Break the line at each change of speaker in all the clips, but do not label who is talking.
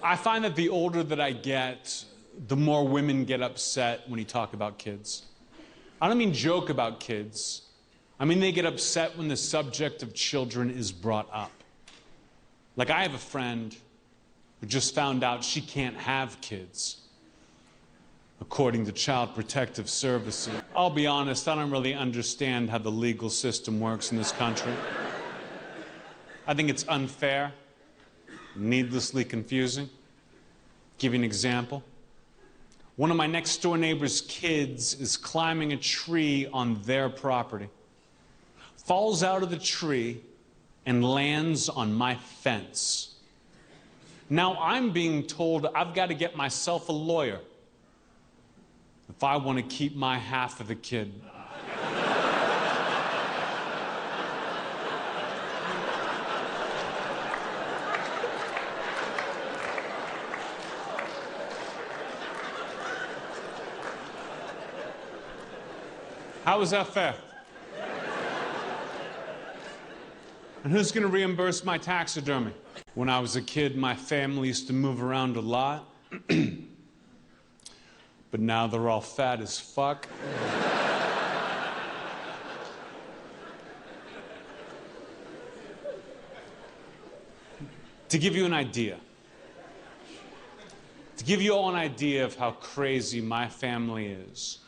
I find that the older that I get, the more women get upset when you talk about kids. I don't mean joke about kids. I mean they get upset when the subject of children is brought up. Like I have a friend who just found out she can't have kids, according to Child Protective Services. I'll be honest, I don't really understand how the legal system works in this country. I think it's unfair, needlessly confusing. Give you an example. One of my next door neighbor's kids is climbing a tree on their property, falls out of the tree, and lands on my fence. Now I'm being told I've got to get myself a lawyer if I want to keep my half of the kid. How is that fair? And who's going to reimburse my taxidermy? When I was a kid, my family used to move around a lot. But now they're all fat as fuck. To give you an idea, to give you all an idea of how crazy my family is,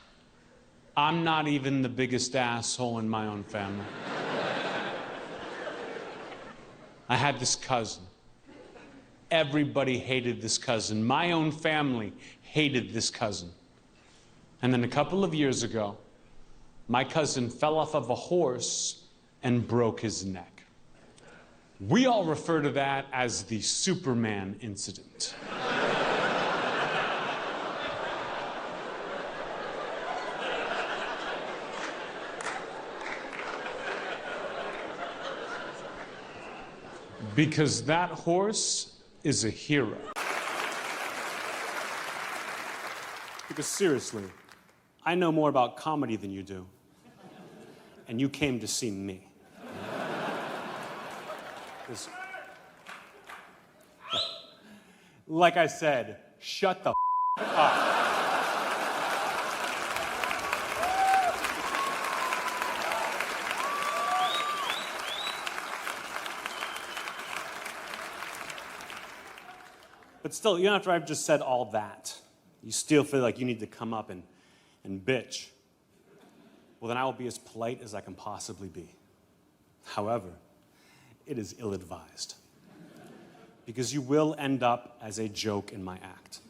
I'm not even the biggest asshole in my own family. I had this cousin. Everybody hated this cousin. My own family hated this cousin. And then a couple of years ago, my cousin fell off of a horse and broke his neck. We all refer to that as the Superman incident. Because that horse is a hero. Because seriously, I know more about comedy than you do. And you came to see me. Like I said, shut the up. But still, even after I've just said all that, you still feel like you need to come up and bitch. Well, then I will be as polite as I can possibly be. However, it is ill-advised. Because you will end up as a joke in my act.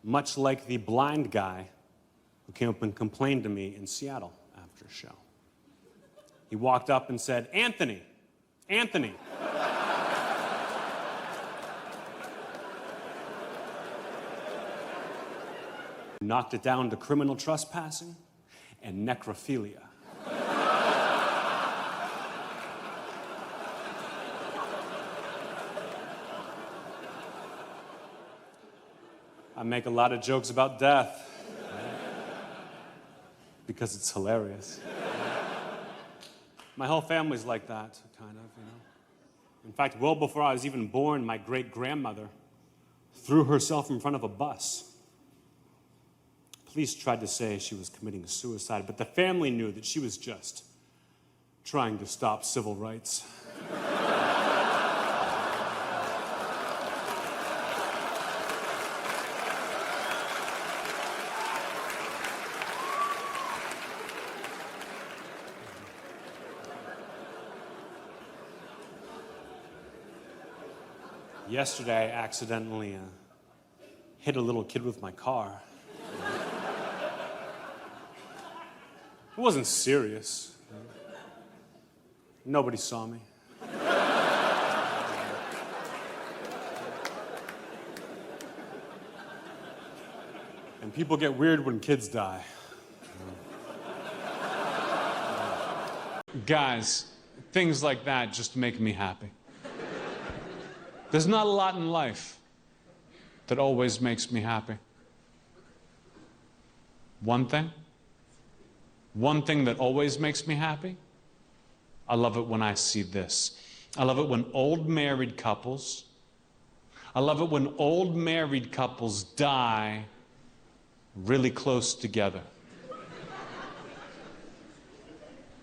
Much like the blind guy who came up and complained to me in Seattle after a show. He walked up and said, "Anthony, Anthony." Knocked it down to criminal trespassing and necrophilia. I make a lot of jokes about death because it's hilarious. My whole family's like that, kind of, you know. In fact, well before I was even born, my great-grandmother threw herself in front of a bus. Police tried to say she was committing suicide, but the family knew that she was just trying to stop civil rights. Yesterday, I accidentally hit a little kid with my car. It wasn't serious. Nobody saw me. And people get weird when kids die. Guys, things like that just make me happy. There's not a lot in life that always makes me happy. One thing that always makes me happy, I love it when I see this. I love it when old married couples I love it when old married couples die really close together.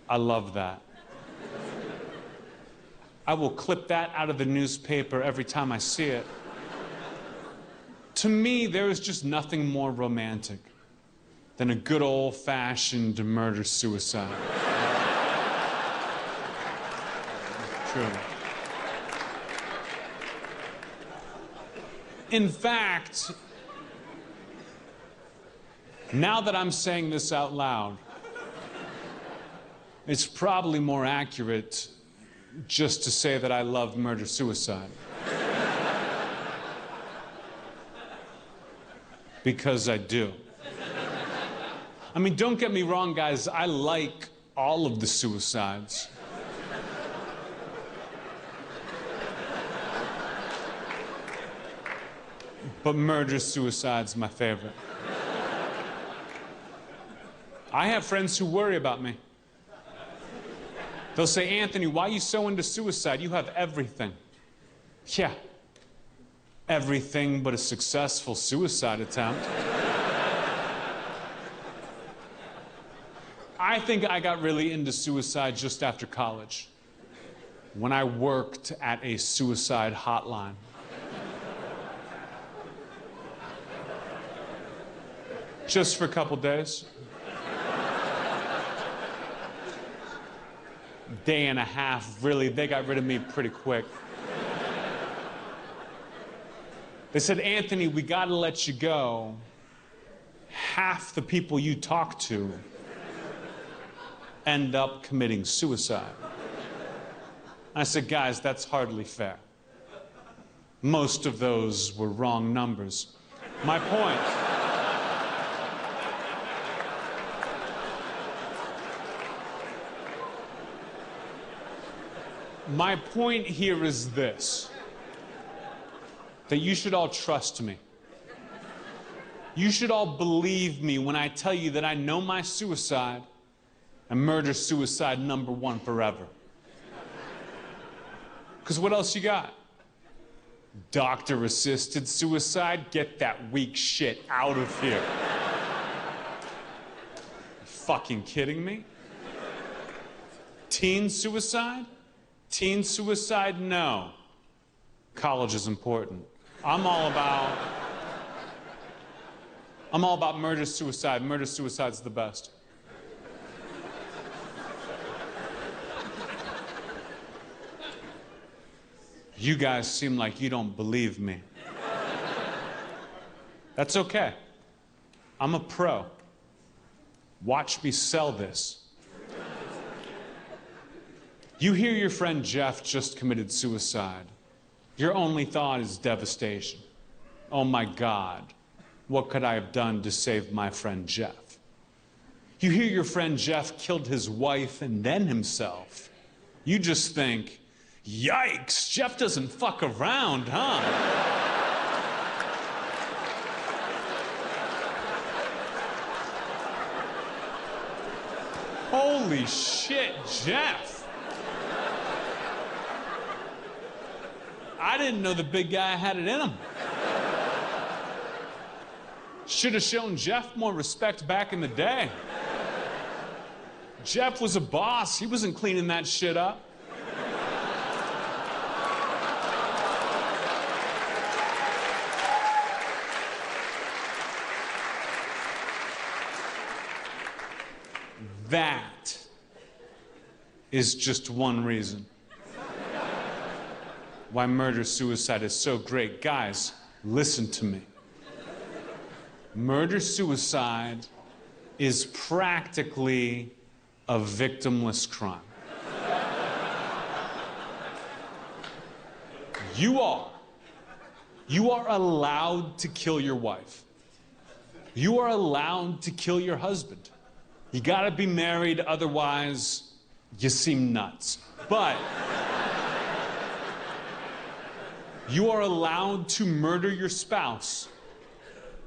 I love that. I will clip that out of the newspaper every time I see it. To me, there is just nothing more romantic than a good old-fashioned murder-suicide. True. In fact, now that I'm saying this out loud, it's probably more accurate just to say that I love murder-suicide. Because I do. I mean, don't get me wrong, guys, I like all of the suicides. But murder-suicide's my favorite. I have friends who worry about me. They'll say, Anthony, why are you so into suicide? You have everything. Yeah. Everything but a successful suicide attempt. I think I got really into suicide just after college, when I worked at a suicide hotline. Just for a couple days. Day and a half, really, they got rid of me pretty quick. They said, Anthony, we gotta let you go. Half the people you talk to end up committing suicide. I said, guys, that's hardly fair. Most of those were wrong numbers. My point. My point here is this, that you should all trust me. You should all believe me when I tell you that I know my suicide and murder-suicide #1 forever. Because what else you got? Doctor-assisted suicide? Get that weak shit out of here. You fucking kidding me? Teen suicide? Teen suicide? No. College is important. I'm all about murder-suicide. Murder-suicide's the best. You guys seem like you don't believe me. That's okay. I'm a pro. Watch me sell this. You hear your friend Jeff just committed suicide. Your only thought is devastation. Oh my God, what could I have done to save my friend Jeff? You hear your friend Jeff killed his wife and then himself. You just think, yikes, Jeff doesn't fuck around, huh? Holy shit, Jeff. I didn't know the big guy had it in him. Should have shown Jeff more respect back in the day. Jeff was a boss. He wasn't cleaning that shit up. That is just one reason why murder-suicide is so great. Guys, listen to me. Murder-suicide is practically a victimless crime. You are allowed to kill your wife. You are allowed to kill your husband. You gotta be married, otherwise you seem nuts. But you are allowed to murder your spouse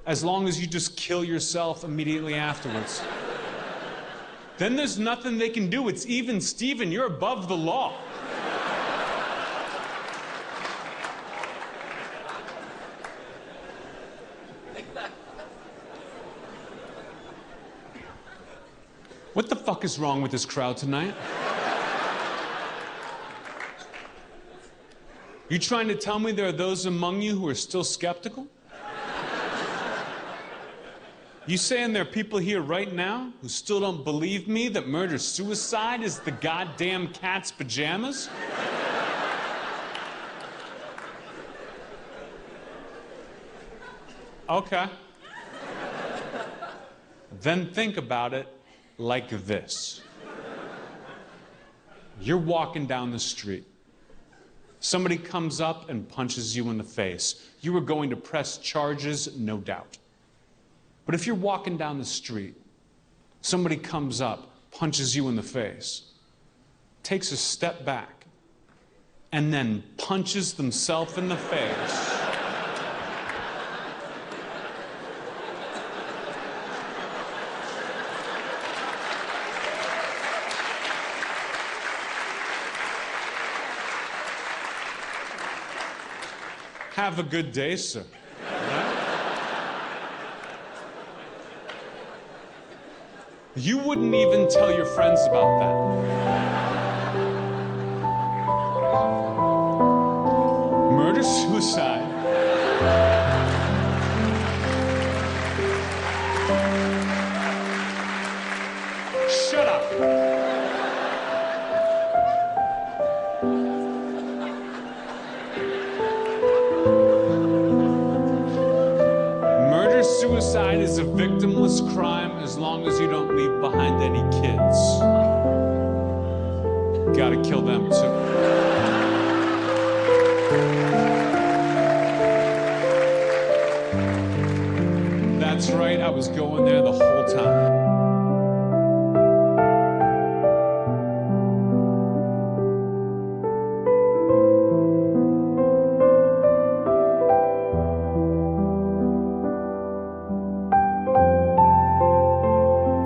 as long as you just kill yourself immediately afterwards. Then there's nothing they can do. It's even Steven, you're above the law. fuck is wrong with this crowd tonight? You trying to tell me there are those among you who are still skeptical? You saying there are people here right now who still don't believe me that murder-suicide is the goddamn cat's pajamas? Okay. Then think about it like this. You're walking down the street. Somebody comes up and punches you in the face. You are going to press charges, no doubt. But if you're walking down the street, somebody comes up, punches you in the face, takes a step back, and then punches themselves in the face. Have a good day, sir. You wouldn't even tell your friends about that. Murder, suicide. Shut up. Murder-suicide is a victimless crime as long as you don't leave behind any kids. Gotta kill them too. That's right, I was going there the whole time.